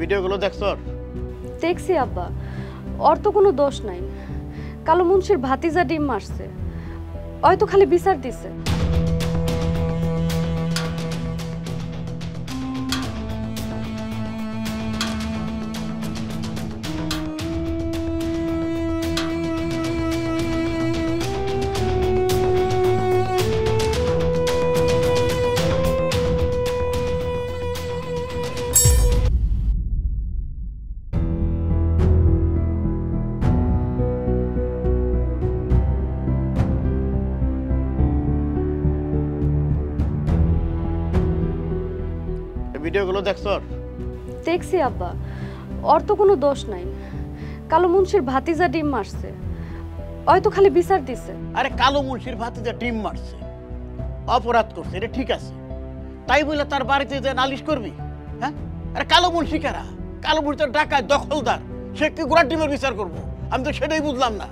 ভিডিওগুলো দেখছো? দেখছি আব্বা, ওর তো কোনো দোষ নাই। কালো মুন্সির ভাতিজা ডিম মারছে, হয়তো খালি বিচার দিছে। ভিডিওগুলো দেখছো? দেখছি আব্বা, ওর তো কোনো দোষ নাই। কালো মুন্সির ভাতিজা ডিম মারছে, হয়তো খালি বিচার দিছে। আরে কালো মুন্সির ভাতিজা ডিম মারছে, অপরাধ করছে, এটা ঠিক আছে। তাই বলে তার বাড়িতে যে নালিশ করবি? হ্যাঁ, আরে কালো মুন্সি কারা? কালো মুন্সি তো ডাকাত, দখলদার, সে কি গোড়ার ডিমের বিচার করবো? আমি তো সেটাই বুঝলাম না।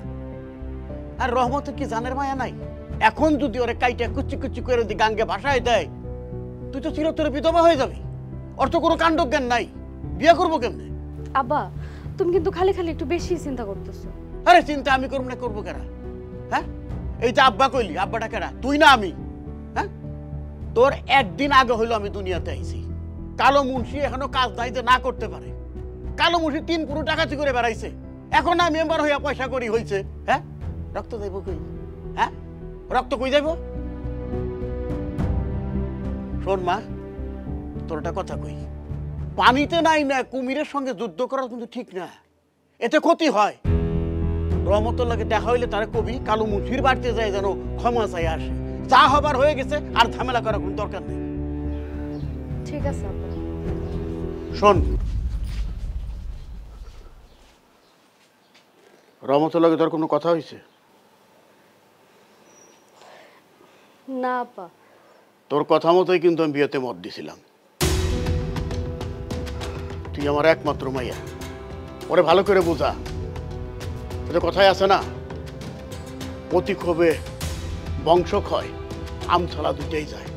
আর রহমতের কি জানের মায়া নাই? এখন যদি ওরে কাইটা কুচি কুচি করে যদি গাঙ্গে ভাসায় দেয়, তুই তো চিরতরে বিধবা হয়ে যাবি। ওর তো কোনো কাণ্ড জ্ঞান নাই, বিয়ে করবো কেমনে? আব্বা, তুমি কিন্তু খালি খালি একটু বেশি চিন্তা করতেছো। আরে চিন্তা আমি করবো না, করবো কেরা? হ্যাঁ, এই যে আব্বা কইলি, আব্বাটা কেরা? তুই না আমি? হ্যাঁ, তোর একদিন আগে হইলো আমি দুনিয়াতে আইছি। কালো মুন্সি এখনো কাজ নাই যে না করতে পারে। কালো মুন্সি 3 পুরো ডাকাতি করে বেড়াইছে, এখন না মেম্বার হইয়া পয়সা করি হয়েছে। হ্যাঁ, রক্ত যাইব কই? হ্যাঁ, রক্ত কই যাইব? শোন মা, তোর একটা কথা কই, পানিতে নাই না কুমিরের সঙ্গে যুদ্ধ করা কিন্তু ঠিক না, এতে ক্ষতি হয়। রহমতের লাগে দেখা হইলে তারা কবি কালো মুন্সির বাড়িতে যায় যেন ক্ষমা চাই আসে। যা হবার হয়ে গেছে, আর ঝামেলা করার কোনো দরকার নেই। ঠিক আছে আব্বা। শোন, রহমতের লাগে তোর কোনো কথা হয়েছে? না আব্বা। তোর কথা মতোই কিন্তু আমি বিয়েতে মত দিছিলাম। তুই আমার একমাত্র মাইয়া, ওরে ভালো করে বোঝা। কথায় আছে না, অতি ক্ষোভে বংশ ক্ষয়, আমছালা দুইটাই যায়।